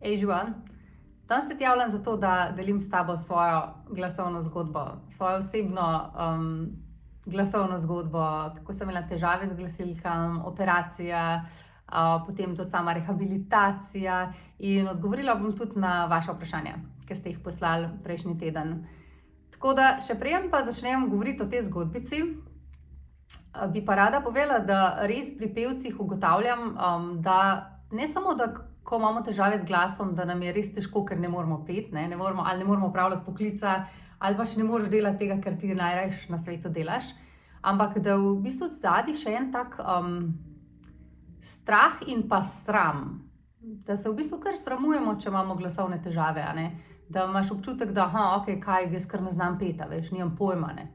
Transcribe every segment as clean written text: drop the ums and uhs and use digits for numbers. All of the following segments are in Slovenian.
Ej, Živan, danes se ti javljam zato, da delim s tabo svojo glasovno zgodbo, svojo osebno glasovno zgodbo, kako sem imela težave z glasilkami, operacija, potem tudi sama rehabilitacija in odgovorila bom tudi na vaša vprašanja, ki ste jih poslali prejšnji teden. Tako da še preden pa začnem govoriti o tej zgodbici, bi pa rada povedala, da res pri pevcih ugotavljam, da ne samo, da ko imamo težave z glasom, da nam je res težko, ker ne moremo peti, ne moremo opravljati poklica, ali pa še ne moreš delati tega, kar ti najrajši na svetu delaš, ampak da v bistvu zadaj še en tak strah in pa sram, da se v bistvu kar sramujemo, če imamo glasovne težave, a ne? Da imaš občutek, da okej, kaj, jaz kar ne znam peti, veš, nimam pojma, ne.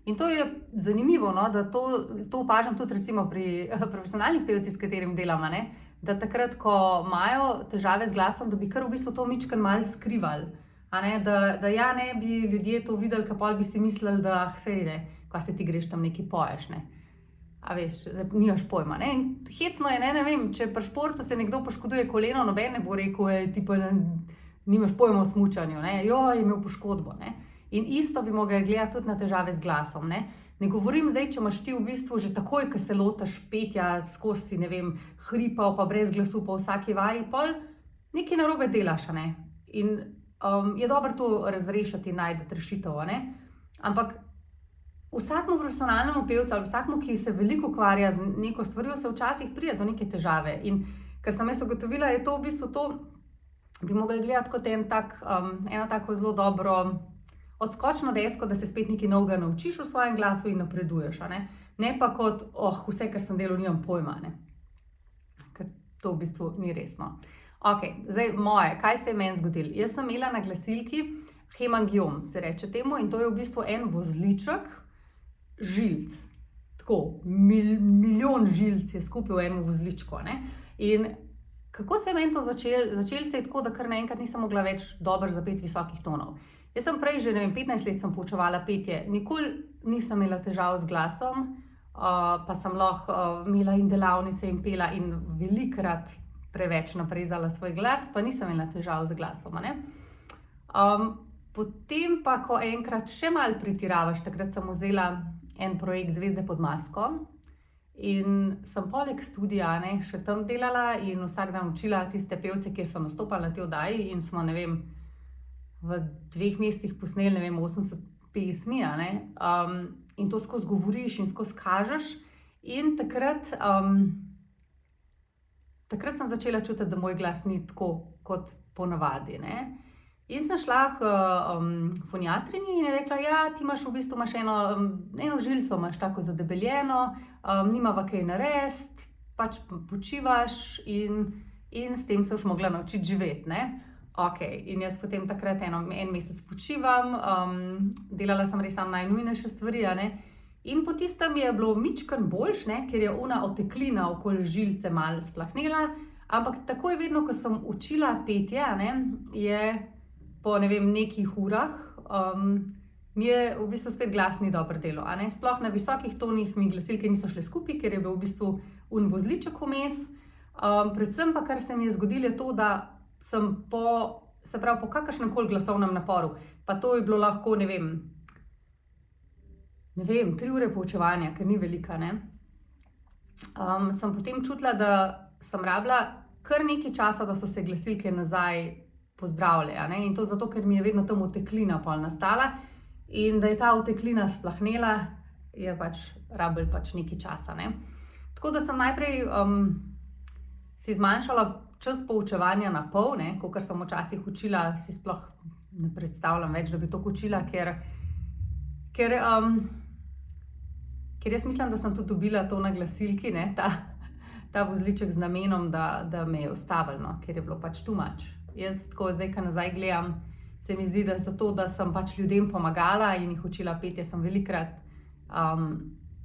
In to je zanimivo, no, da to opažam tudi recimo pri profesionalnih pevcih, s katerimi delam, a ne, da takrat, ko imajo težave z glasom, da bi kar v bistvu to mičkeno malo skrivali, a ne, da ja ne bi ljudje to videli, ker pol bi si mislili, da sej ne, kaj se ti greš tam nekaj poješ, ne. A veš, nimaš pojma, ne. In hecno je, ne vem, če pri športu se nekdo poškoduje koleno, noben ne bo rekel, ti pa nimaš pojma o smučanju, ne, je imel poškodbo, ne. In isto bi mogli gledati tudi na težave z glasom, ne. Ne govorim zdaj, če imaš ti v bistvu že takoj, ko se lotiš petja, skozi, ne vem, hripal pa brez glasu po vsaki vaji, pol nekaj narobe delaš, a ne. In je dobro to razrešiti in najti rešitev, a ne. Ampak vsakemu profesionalnemu pevcu ali vsakemu, ki se veliko ukvarja z neko stvarjo, se včasih pride do neke težave. In ker sem jaz ugotovila, je to v bistvu to, bi mogli gledati kot eno tako zelo dobro odskočno desko, da se spet nekaj novega naučiš v svojem glasu in napreduješ, a ne. Ne pa kot, vse, kar sem delal, nimam pojma, ne. Ker to v bistvu ni resno. Okej, zdaj moje, kaj se je meni zgodilo? Jaz sem imela na glasilki hemangiom, se reče temu, in to je v bistvu en vozliček žilc. Tako, milijon žilc je skupaj v enem vozličku, a ne. In kako se je meni to začelo? Začelo se je tako, da kar naenkrat nisem mogla več dobro zapeti visokih tonov. Jaz sem prej že, 15 let sem poučevala petje, nikoli nisem imela težav z glasom, pa sem lahko imela in delavnice in pela in velikokrat preveč naprezala svoj glas, pa nisem imela težav z glasom, a ne. Potem pa, ko enkrat še malo pretiravaš, takrat sem vzela en projekt Zvezde pod masko in sem poleg studia, a ne, še tam delala in vsak dan učila tiste pevce, kjer so nastopali na tej oddaji, in smo, ne vem, v 2 mesecih posneli, 80 pesmi, a ne, in to skozi govoriš in skozi kažeš. In takrat sem začela čutiti, da moj glas ni tako kot ponavadi, ne. In sem šla k foniatrinji in je rekla, ti imaš v bistvu eno žilico imaš tako zadebeljeno, nimava kaj narediti, pač počivaš in s tem se boš mogla naučiti živeti, ne. Okej, in jaz potem takrat en mesec počivam, delala sem res samo najnujnejše stvari, a ne. In po tistem je bilo mičkeno boljše, ne, ker je ona oteklina okoli žilice malo splahnela, ampak takoj vedno, ko sem učila petje, a ne, je po, ne vem, nekih urah, mi je v bistvu spet glas ni dobro delal, a ne. Sploh na visokih tonih mi glasilke niso šle skupaj, ker je bil v bistvu vozliček vmes. Predvsem pa, kar se mi je zgodilo, je to, da sem po kakršnem koli glasovnem naporu, pa to je bilo lahko, ne vem, 3 ure poučevanja, ker ni velika, ne. Sem potem čutila, da sem rabila kar nekaj časa, da so se glasilke nazaj pozdravile, a ne, in to zato, ker mi je vedno tam oteklina pol nastala, in da je ta oteklina splahnela, je rabilo nekaj časa, ne. Tako da sem najprej si zmanjšala čas poučevanja na pol, ne, kakor sem včasih učila, si sploh ne predstavljam več, da bi toliko učila, ker jaz mislim, da sem tudi dobila to na glasilki, ne, ta vozliček z namenom, da me je ustavilo, no, ker je bilo too much. Jaz tako zdaj, ko nazaj gledam, se mi zdi, da zato, da sem ljudem pomagala in jih učila petje, sem velikokrat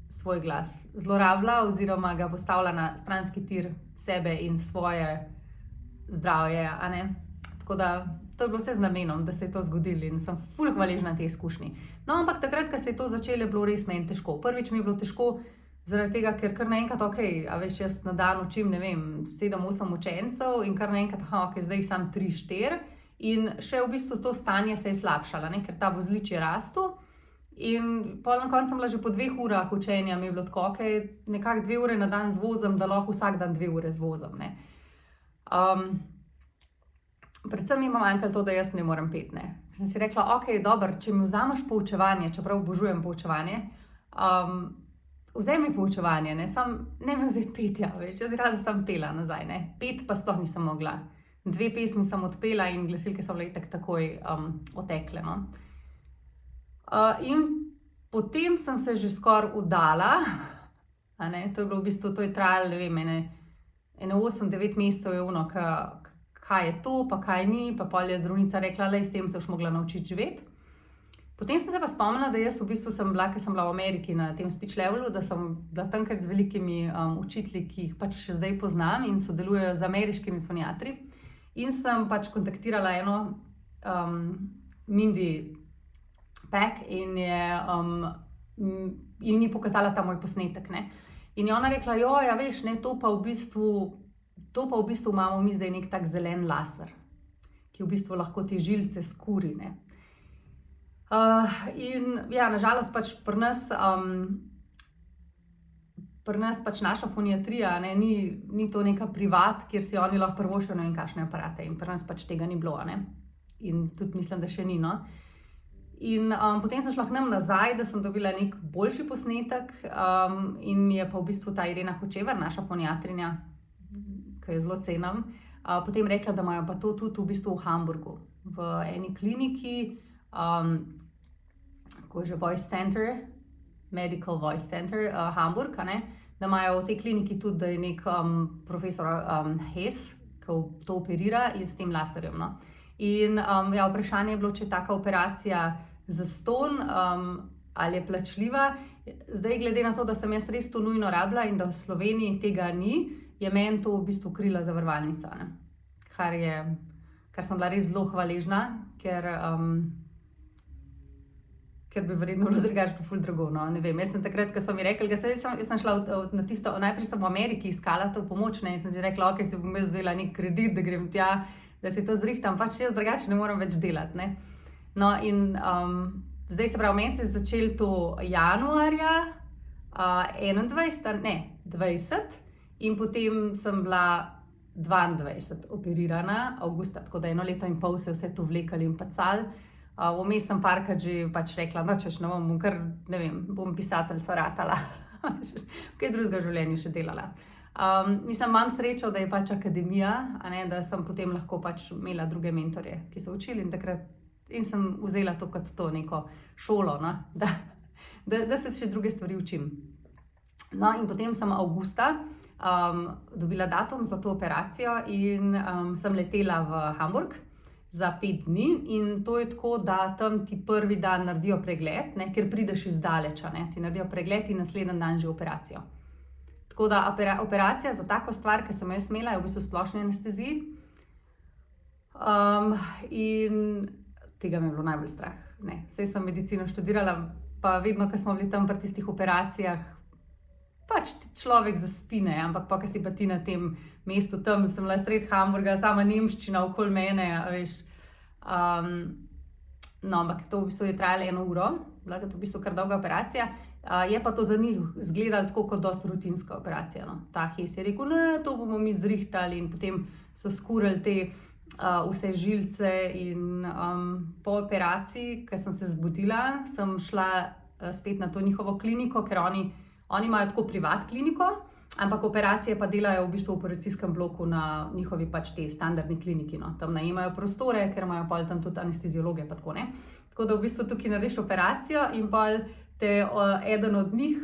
svoj glas zlorabila oziroma ga postavila na stranski tir sebe in svoje zdravje, a ne. Tako da to je bilo vse z namenom, da se je to zgodilo in sem ful hvaležna tej izkušnji. No, ampak takrat, ko se je to začelo, je bilo res meni težko. Prvič mi je bilo težko Zaradi tega, ker kar naenkrat, a veš, jaz na dan učim, ne vem, 7-8 učencev in kar naenkrat, zdaj jih samo 3-4 in še v bistvu to stanje se je slabšalo, ne, ker ta vozlič je rastel in pol na koncu sem bila že po 2 urah učenja, mi je bilo tako, nekako 2 ure na dan zvozim, da lahko vsak dan 2 ure zvozim, ne. Predvsem mi ima manjkalo to, da jaz ne morem peti, ne. Sem si rekla, dobro, če mi vzameš poučevanje, čeprav obožujem poučevanje, vzemi poučevanje, ne, ne mi vzeti petja, veš, jaz rada sem pela nazaj, ne, pet pa sploh nisem mogla. 2 pesmi sem odpela in glasilke so bile itak takoj otekle, no. In potem sem se že skoraj vdala, a ne, to je bilo v bistvu, to je trajalo, ne vem, ene 8-9 mesecev je ono, kaj je to, pa kaj ni, pa pol je zdravnica rekla, lej, s tem se boš mogla naučiti živeti. Potem sem se pa spomnila, da jaz v bistvu sem bila, ker sem bila v Ameriki na tem speech levelu, da sem bila tamkar z velikimi učitelji, ki jih pač še zdaj poznam in sodelujejo z ameriškimi foniatri. In sem pač kontaktirala eno Mindy Peck in ni pokazala ta moj posnetek, ne. In je ona rekla, ja veš, ne, to pa v bistvu imamo mi zdaj nek tak zelen laser, ki v bistvu lahko te žilce skuri, ne. In ja, nažalost pač pri nas pač naša foniatrija, ne, ni to neka privat, kjer si oni lahko privoščijo ne vem kakšne aparate in pri nas pač tega ni bilo, ne. In tudi mislim, da še ni, no. In potem sem šla k nam nazaj, da sem dobila nek boljši posnetek in mi je pa v bistvu ta Irena Hočevar, naša foniatrinja, ki jo zelo cenim, potem rekla, da imajo pa to tudi v bistvu v Hamburgu, v eni kliniki, ko je že Voice Center, Medical Voice Center, Hamburg, a ne, da imajo v tej kliniki tudi, da je nek profesor Hess, ki to operira in s tem laserjem, no. In ja, vprašanje je bilo, če je taka operacija zastonj ali je plačljiva. Zdaj, glede na to, da sem jaz res to nujno rabila in da v Sloveniji tega ni, je meni to v bistvu krila zavarovalnica, ne. Kar sem bila res zelo hvaležna, ker bi verjetno bilo drugače pa ful drago, no, ne vem. Jaz sem takrat, ko so mi rekli, jaz sem šla na tisto, najprej sem v Ameriki iskala to pomoč, ne, in sem si rekla, si bom jaz vzela nek kredit, da grem tja, da si to zrihtam, pač jaz drugače ne morem več delati, ne. No, in zdaj se pravi, meni se je začelo to januarja 20 in potem sem bila 22 operirana avgusta, tako da 1 leto in pol se vse to vlekali in pacali. Vmes sem parkrat že pač rekla, no, češ ne bom kar, ne vem, bom pisateljica ratala, kaj drugega v življenju še delala. Imam srečo, da je pač akademija, a ne, da sem potem lahko pač imela druge mentorje, ki so učili in sem vzela to kot to neko šolo, no, da se še druge stvari učim. No, in potem sem avgusta dobila datum za to operacijo in sem letela v Hamburg za 5 dni in to je tako, da tam ti prvi dan naredijo pregled, ne, ker prideš iz daleč, ne, ti naredijo pregled in naslednji dan že operacijo. Tako da operacija za tako stvar, ki sem jo jaz imela, je v bistvu splošni anesteziji. In tega me je bilo najbolj strah, ne. Saj sem medicino študirala, pa vedno, ko smo bili tam pri tistih operacijah, pač človek zaspi, ne, ampak pa, ko si pa ti na tem mestu tam, sem bila sred Hamburga, sama nemščina okoli mene, a veš. No, ampak to v bistvu je trajalo 1 uro, bila je to v bistvu kar dolga operacija. Je pa to za njih izgledalo tako kot dosti rutinska operacija, no. Ta Hes je rekel, ne, to bomo mi zrihtali in potem so skurili te vse žilce in po operaciji, ko sem se zbudila, sem šla spet na to njihovo kliniko, ker oni imajo tako privat kliniko, ampak operacije pa delajo v bistvu v operacijskem bloku na njihovi pač te standardni kliniki, no. Tam najemajo prostore, ker imajo pol tam tudi anesteziologe pa tako, ne. Tako da v bistvu tukaj narediš operacijo in pol te eden od njih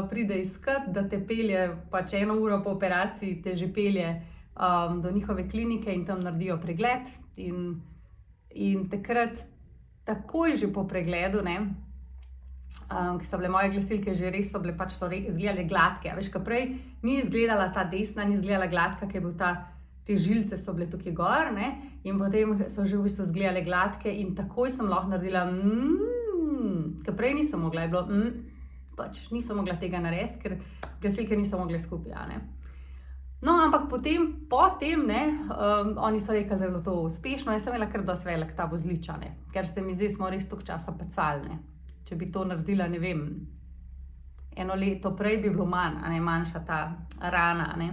pride iskat, da te pelje, pač 1 uro po operaciji te že pelje do njihove klinike in tam naredijo pregled in takrat, takoj že po pregledu, ne, ki so bile moje glasilke že res, so izgledale gladke, a veš, ko prej ni izgledala ta desna, ni izgledala gladka, ker je bil te žilce so bile tukaj gor, ne, in potem so že v bistvu izgledale gladke in takoj sem lahko naredila ker prej nisem mogla, je bilo pač nisem mogla tega narediti, ker glasilke niso mogle skupaj, a ne. No, ampak potem, oni so rekli, da je bilo to uspešno, jaz sem imela kar dosti velik ta vozlič, a ne, ker se mi zdi, smo res toliko časa pacali, ne. Če bi to naredila, ne vem, 1 leto prej bi bilo manj, a ne, manjša ta rana, a ne.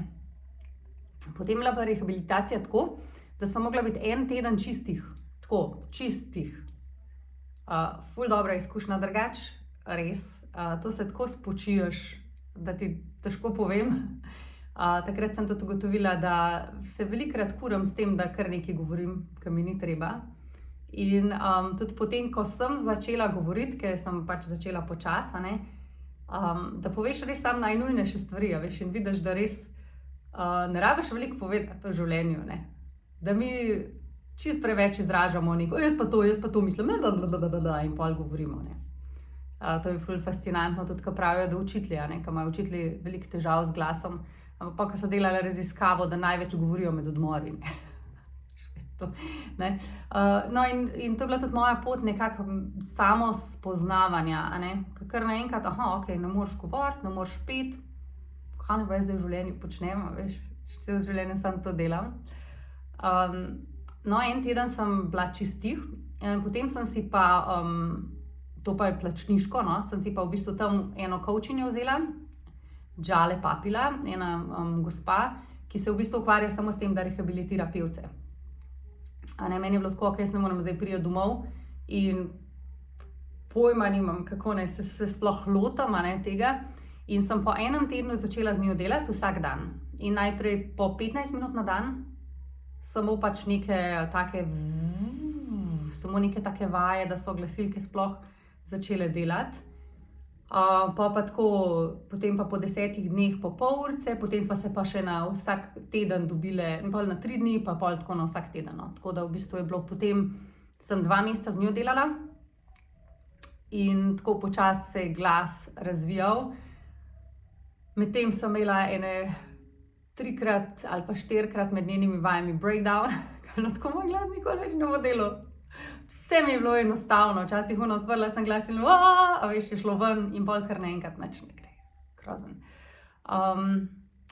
Potem je bila pa rehabilitacija tako, da sem mogla biti 1 teden čistih, ful dobra izkušnja drugače, res, to se tako spočiješ, da ti težko povem. Takrat sem tudi ugotovila, da se velikokrat kuram s tem, da kar nekaj govorim, ker mi ni treba. In tudi potem, ko sem začela govoriti, ker sem pač začela počasi, a ne, da poveš res samo najnujnejše stvari, a veš, in vidiš, da res ne rabiš veliko povedati v življenju, ne. Da mi čisto preveč izražamo neko, jaz pa to mislim, in pol govorimo, ne. To je ful fascinantno, tudi ko pravijo, da učitelji, a ne, ko imajo učitelji veliko težav z glasom, ampak pa, ko so delali raziskavo, da največ govorijo med odmori, ne. No, in to je bila tudi moja pot nekako samo spoznavanja, a ne, kar naenkrat, okej, ne moreš govoriti, ne moreš peti, kaj naj pa jaz zdaj v življenju počnem, a veš, celo življenje samo to delam. No, 1 teden sem bila čistih, potem sem si pa, to pa je plačniško, no, sem si pa v bistvu tam eno coachinjo vzela, Džale Papila, ena gospa, ki se v bistvu ukvarja samo s tem, da rehabilitira pevce. A ne, meni je bilo tako, jaz ne morem zdaj priti domov in pojma nimam, kako naj se sploh lotam, a ne, tega. In sem po 1 tednu začela z njo delati vsak dan. In najprej po 15 minut na dan, samo pač neke take vaje, da so glasilke sploh začele delati. Pa tako, potem pa po 10 dneh po pol urice, potem sva se pa še na vsak teden dobile, pol na 3 dni, pa pol tako na vsak teden, no. Tako da v bistvu je bilo potem, sem 2 meseca z njo delala in tako počasi se je glas razvijal. Medtem sem imela ene 3-krat ali pa 4-krat med njenimi vajami breakdown, ker tako moj glas nikoli več ne bo delal. Vse mi je bilo enostavno, včasih odprla sem glas in a veš, je šlo ven in pol kar naenkrat nič ne gre, grozen.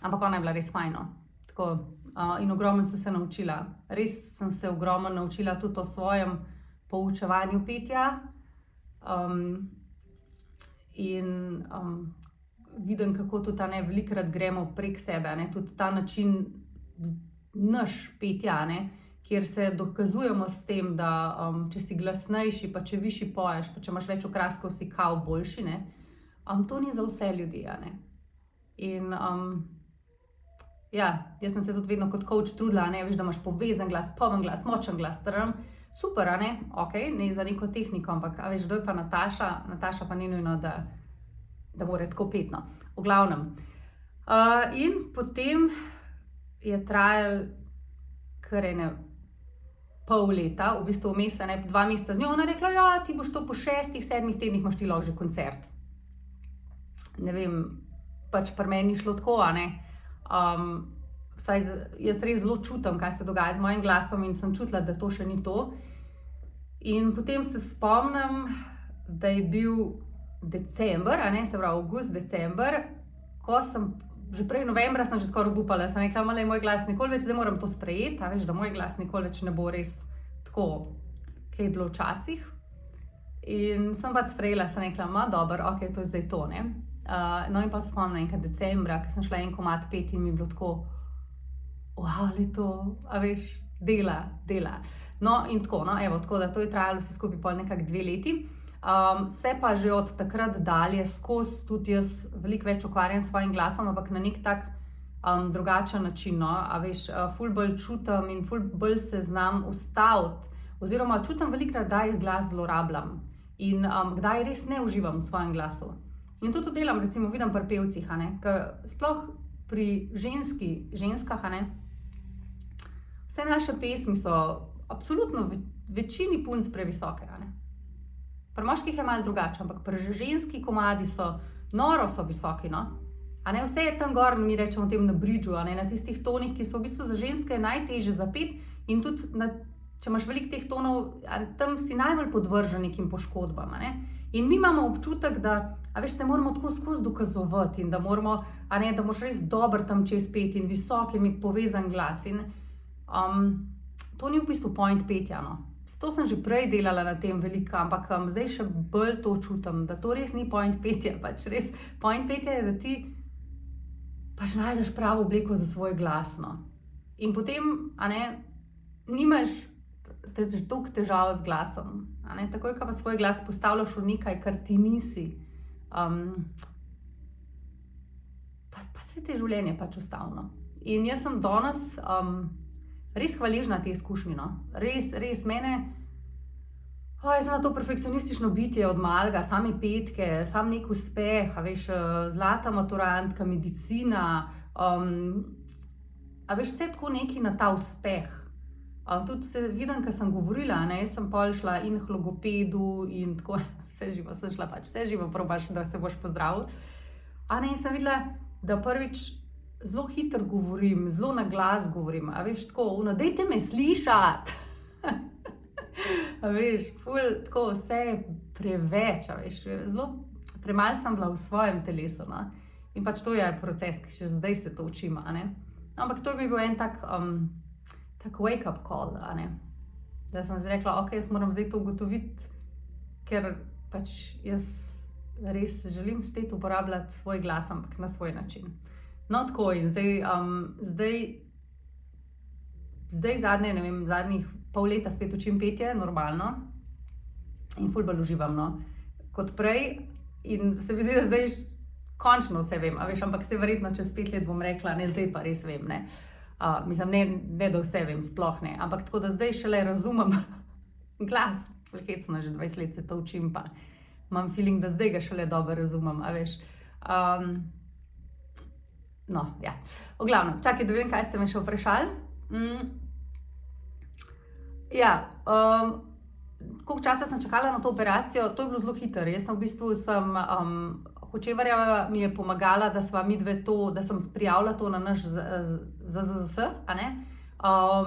Ampak ona je bila res fajn, no. Tako, in ogromno sem se naučila, res sem se ogromno naučila tudi o svojem poučevanju petja. In vidim, kako tudi, a ne, velikokrat gremo prek sebe, a ne, tudi ta način naš petja, a ne, kjer se dokazujemo s tem, da če si glasnejši, pa če višji poješ, pa če imaš več okraskov, si kao boljši, ne. To ni za vse ljudi, a ne. In ja, jaz sem se tudi vedno kot coach trudila, a ne, veš, da imaš povezan glas, poln glas, močen glas, super, a ne, okej, ne za neko tehniko, ampak a veš, kdo je pa Nataša pa ni nujno, da mora tako peti, no. V glavnem. In potem je trajalo kar ene pol leta, v bistvu vmes, a ne, 2 meseca z njo, ona je rekla, ja, ti boš to po 6-7 tednih imaš ti lahko že koncert. Ne vem, pač pri meni ni šlo tako, a ne. Vsaj jaz res zelo čutim, kaj se dogaja z mojim glasom in sem čutila, da to še ni to. In potem se spomnim, da je bil december, a ne, se pravi avgust, december, ko sem, že prej novembra sem že skoraj obupala, sem rekla, malej, moj glas nikoli več, zdaj moram to sprejeti, a veš, da moj glas nikoli več ne bo res tako, kaj je bilo včasih. In sem pač sprejela, sem rekla, dobro, okej, to je zdaj to, ne. No in pa spomnim enkrat decembra, ko sem šla en komad peti in mi je bilo tako, to, a veš, dela. No in tako, no, evo, tako da to je trajalo vse skupaj pol nekako 2 leti. Se pa že od takrat dalje skozi tudi jaz veliko več ukvarjam s svojim glasom, ampak na nek tak drugačen način, no, a veš, ful bolj čutim in ful bolj se znam ustaviti, oziroma čutim velikokrat, kdaj glas zlorabljam in kdaj res ne uživam v svojem glasu. In to tudi delam, recimo vidim pri pevcih, a ne, sploh pri ženskah, a ne, vse naše pesmi so absolutno večini punc previsoke, a ne. Pri moških je malo drugače, ampak pri ženski komadi so noro visoki, no. A ne, vse je tam gor, mi rečemo tem na bridžu, a ne, na tistih tonih, ki so v bistvu za ženske najtežje zapeti in tudi če imaš veliko teh tonov, tam si najbolj podvržen nekim poškodbam. Ne? In mi imamo občutek, da se moramo tako skozi dokazovati in da moramo, da moraš res dober tam čez peti in visok in imeti povezan glas. In, to ni v bistvu point petja. No. To sem že prej delala na tem veliko, ampak zdaj še bolj to čutim, da to res ni point petja. Pač res point petja je, da ti pač najdeš pravo obleko za svoj glas. No. In potem, nimaš toliko težav z glasom. Takoj, ko pa svoj glas postavljaš v nekaj, kar ti nisi, pa se ti življenje pač ustavno. In jaz sem danes res hvaležna te izkušnje. No. Res mene, jaz sem na to perfekcionistično bitje od malega, same petke, sam nek uspeh, zlata maturantka, medicina, vse tako neki na ta uspeh. Tudi se vidim, ko sem govorila, jaz sem pol šla in k logopedu in tako, vse živo probaš, da se boš pozdravil. In sem videla, da prvič zelo hitro govorim, zelo na glas govorim, tako, dajte me slišati. Tako vse je preveč, zelo premalo sem bila v svojem telesu. No? In pač to je proces, ki še zdaj se to učim. Ampak to bi bil en tak wake-up call, da sem zdaj rekla, jaz moram zdaj to ugotoviti, ker pač jaz res želim spet uporabljati svoj glas, ampak na svoj način. No, tako in zdaj zadnjih pol leta spet učim petje, normalno, in ful bolj uživam, no, kot prej. In se mi zdi, da zdaj končno vse vem, ampak se verjetno čez 5 let bom rekla, zdaj pa res vem, ne. Mislim, ne da vse vem, sploh ne, ampak tako da zdaj šele razumem glas, hecno, že 20 let se to učim, pa imam feeling, da zdaj ga šele dobro razumem, no, ja, v glavnem, čakaj, da vem, kaj ste me še vprašali. Koliko časa sem čakala na to operacijo, to je bilo zelo hitro, jaz sem v bistvu, Hočevarjeva mi je pomagala, da sva midve to, da sem prijavila to na naš ZZZS,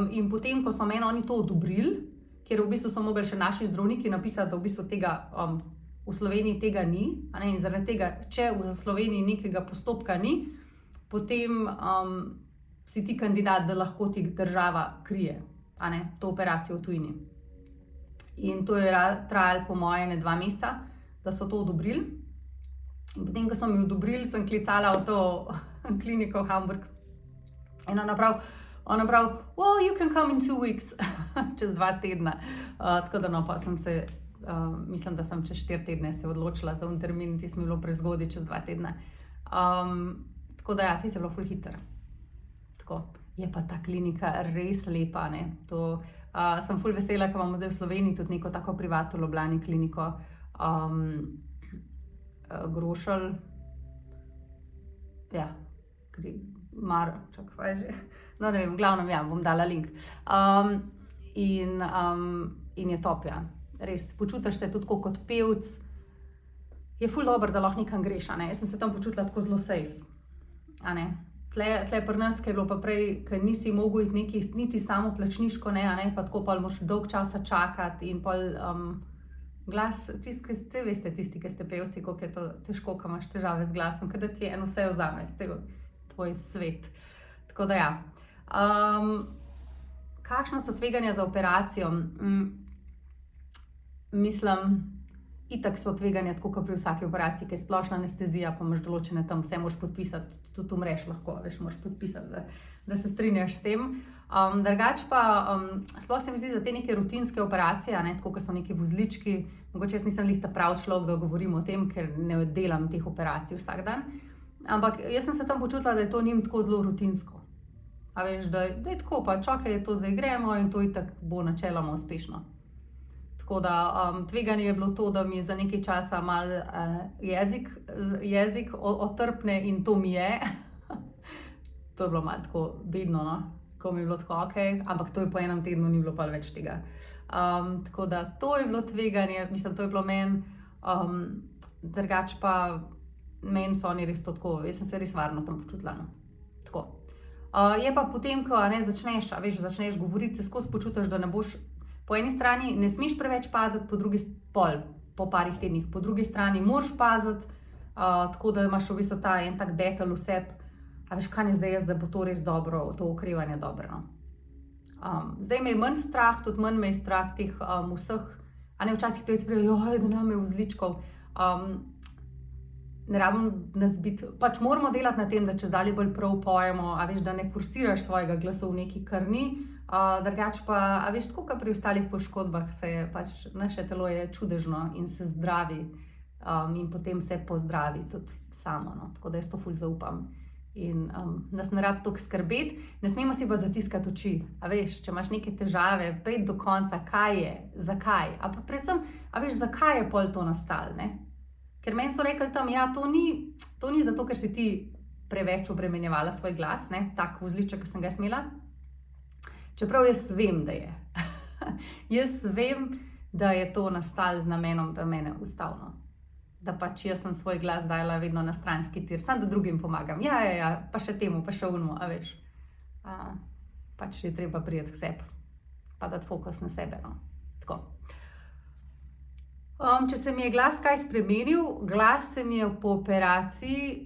in potem, ko so meni oni to odobrili, ker v bistvu so mogli še naši zdravniki napisati, da v bistvu tega v Sloveniji tega ni, in zaradi tega, če v Sloveniji nekega postopka ni, potem si ti kandidat, da lahko ti država krije, to operacijo v tujini. In to je trajalo po moje 2 meseca, da so to odobrili. In potem, ko so mi odobrili, sem klicala v to kliniko v Hamburg. In ona pravi, well, you can come in 2 weeks, čez 2 tedna. Tako da no, pa sem se, mislim, da sem čez 4 tedne se odločila za un termin, ti smo bilo prezgodaj čez 2 tedna. Tako da ja, ti se bilo ful hitro. Tako, je pa ta klinika res lepa, ne. To, sem ful vesela, ko imamo zdaj v Sloveniji tudi neko tako privatno v Ljubljani kliniko, Grošelj, čakaj, že, no ne vem, v glavnem, bom dala link. In je top, ja, res, počutiš se tudi kot pevc, je ful dobro, da lahko nekam greš, jaz sem se tam počutila tako zelo safe, Tle pri nas, ki je bilo pa prej, ker nisi mogel iti niti samo plačniško, pa tako pa moraš dolg časa čakati in pol, glas, tisti, ki ste pevci, koliko je to težko, ko imaš težave z glasom, ker da ti eno vse vzame, cel tvoj svet. Tako da ja. Kakšna so tveganja za operacijo? Mislim, itak so tveganja, tako kot pri vsaki operaciji, ki je splošna anestezija, pa imaš določene tam, vse moraš podpisati, tudi umreš lahko, moraš podpisati, da se strinjaš s tem. Drugače pa, sploh se mi zdi za te neke rutinske operacije, tako kot so neki vozlički, mogoče jaz nisem glih ta prav človek, da govorim o tem, ker ne delam teh operacij vsak dan, ampak jaz sem se tam počutila, da je to njim tako zelo rutinsko. Da je tako, pa čakaj, to zdaj gremo in to itak bo načeloma uspešno. Tako da tveganje je bilo to, da mi je za nekaj časa malo jezik otrpne in to mi je. To je bilo malo tako bedno, no? Ko mi je bilo tako ampak to je po enem tednu ni bilo pa več tega. Tako da to je bilo tveganje, mislim, to je bilo meni, drugače pa meni so oni res to tako, jaz sem se res varno tam počutila, no. Tako. Je pa potem, ko začneš govoriti, se skozi počutiš, da ne boš, Po eni strani ne smeš preveč paziti, po parih tednih, po drugi strani moraš paziti, tako da imaš v bistvu en tak battle v sebi, a veš, kaj je zdaj jaz, da bo to res dobro, to okrevanje dobro. No? Zdaj me je manj strah, tudi manj me je strah teh vseh, a ne včasih pevci pravijo, da nam je vozličkov. Ne rabim nas biti, pač moramo delati na tem, da če zdalje bolj prav pojemo, a veš, da ne forsiraš svojega glasu v nekaj, kar ni, drugače pa, a veš, tako kot pri ostalih poškodbah, se je pač naše telo je čudežno in se zdravi in potem se pozdravi tudi samo, no, tako da jaz to ful zaupam. In nas ne rabi toliko skrbeti, ne smemo si pa zatiskati oči, a veš, če imaš neke težave, pejdi do konca, kaj je, zakaj, a pa predvsem, a veš, zakaj je pol to nastalo, ne? Ker meni so rekli tam, ja, to ni zato, ker si ti preveč obremenjevala svoj glas, ne, tak vozliček, ki sem ga imela, čeprav jaz vem, da je. Jaz vem, da je to nastalo z namenom, da mene ustavno. Da pač jaz sem svoj glas dajala vedno na stranski tir, samo da drugim pomagam. Ja, pa še temu, pa še onemu, a veš. Pač je treba prijeti k sebi, pa dati fokus na sebe, no. Tako. Če se mi je glas kaj spremenil, glas se mi je po operaciji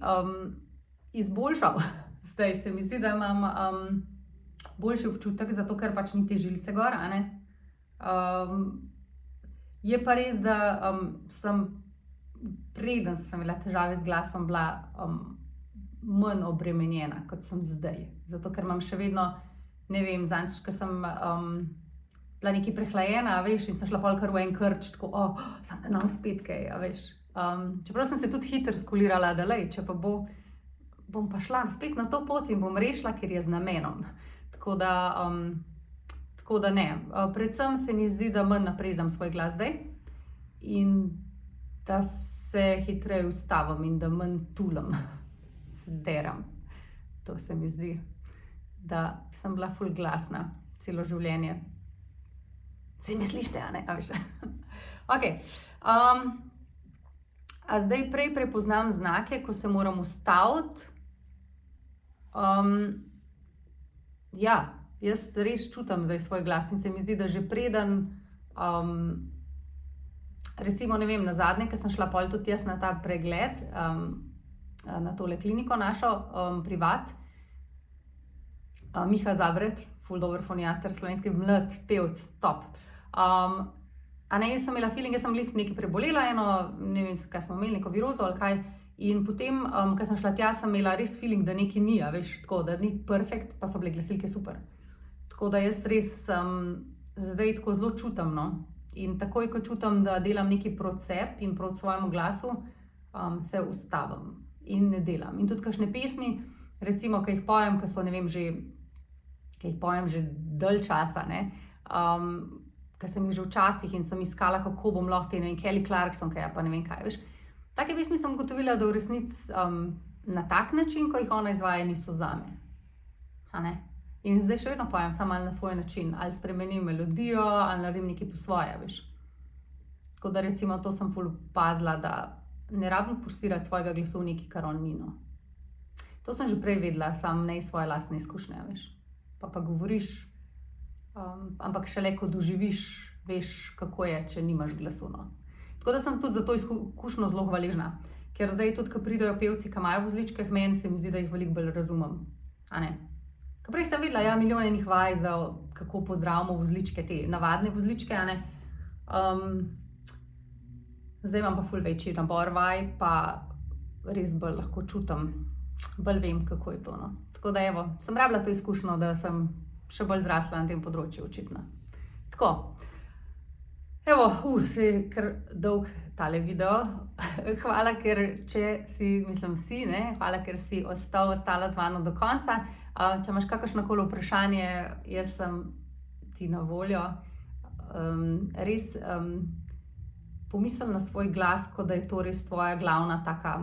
izboljšal. Zdaj se mi zdi, da imam boljši občutek, zato ker pač ni te žilice gor, a ne. Je pa res, da preden sem imela težave z glasom, bila manj obremenjena, kot sem zdaj. Zato, ker imam še vedno, ne vem, zadnjič, ko sem bila nekaj prehlajena, a veš, in sem šla pol kar v en krč, tako, sem da nam spet kaj, a veš. Čeprav sem se tudi hitro skulirala, da lej, če pa bom pa šla spet na to pot in bom rešila, ker je z namenom. Tako da ne. Predvsem se mi zdi, da manj naprezam svoj glas zdaj in da se hitreje ustavim in da manj tulam, se deram. To se mi zdi, da sem bila ful glasna celo življenje. Se me slišite, a ne? A veš? Okej. A zdaj prej prepoznam znake, ko se moram ustaviti? Ja, jaz res čutim zdaj svoj glas in se mi zdi, da že preden recimo, ne vem, nazadnje, ko sem šla pol tudi jaz na ta pregled, na tole kliniko našo, privat, Miha Zabret, ful dober foniater, slovenski mlad pevc, top. A ne, jaz sem imela feeling, jaz sem nekaj prebolela, ne vem, kaj smo imeli, neko virozo ali kaj, in potem, ko sem šla tja, sem imela res feeling, da nekaj ni, a veš, tako, da ni perfekt, pa so bile glasilke super. Tako da jaz res zdaj tako zelo čutim, no. In takoj, ko čutim, da delam neki procep in proti svojemu glasu, se ustavim in ne delam. In tudi kakšne pesmi, recimo, ki jih pojem, ki so, ne vem, ki jih pojem že dalj časa, ne, ki sem jih že včasih in sem iskala, kako bom lahko te, ne vem, Kelly Clarkson, kaj pa ne vem kaj, veš. Take pesmi sem ugotovila, da v resnici na tak način, ko jih ona izvaja, niso zame. A ne? In zdaj še vedno pojem, samo ali na svoj način, ali spremenim melodijo, ali naredim nekaj po svoje, veš. Tako da recimo to sem ful pazila, da ne rabim forsirati svojega glasu v nekaj, kar on ni, no. To sem že prej vedela, samo ne iz svoje lastne izkušnje, veš. Pa govoriš, ampak šele ko doživiš, veš, kako je, če nimaš glasu, no. Tako da sem tudi za to izkušnjo zelo hvaležna, ker zdaj tudi, ko pridejo pevci, ki imajo vozličke k meni, se mi zdi, da jih veliko bolj razumem, a ne. Ko prej sem vedela, ja, milijon enih vaj za kako pozdravimo vozličke, te navadne vozličke, a ne. Zdaj imam pa ful večji nabor vaj, pa res bolj lahko čutim, bolj vem, kako je to, no. Tako da evo, sem rabila to izkušnjo, da sem še bolj zrasla na tem področju, očitno. Tako. Evo, se je kar dolg tale video. Hvala, ker hvala, ker si ostala z mano do konca. Če imaš kakršnokoli vprašanje, jaz sem ti na voljo. Res pomisli na svoj glas, kot da je to res tvoja glavna taka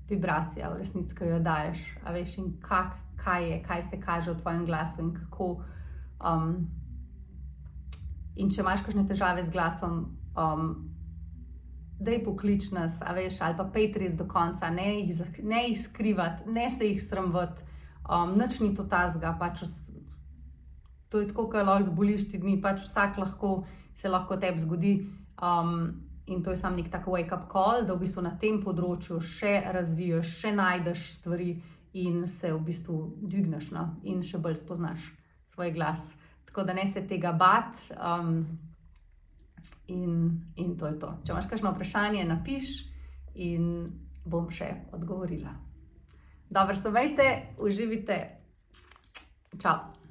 vibracija v resnici, ki jo daješ. A veš, in kaj se kaže v tvojem glasu in kako. In če imaš kakšne težave z glasom, daj poklič nas, a veš, ali pa pejte res do konca, ne jih skrivati, ne se jih sramvati, nič ni to tazga, pač to je tako, kot lahko zboliš ti dni, pač vsak se lahko tebi zgodi. In to je samo nek tak wake-up call, da v bistvu na tem področju še razviješ, še najdeš stvari in se v bistvu dvigneš, no? In še bolj spoznaš svoj glas. Tako da ne se tega bati. In to je to. Če imaš kakšno vprašanje, napiš in bom še odgovorila. Dobro se imejte, uživajte. Čau.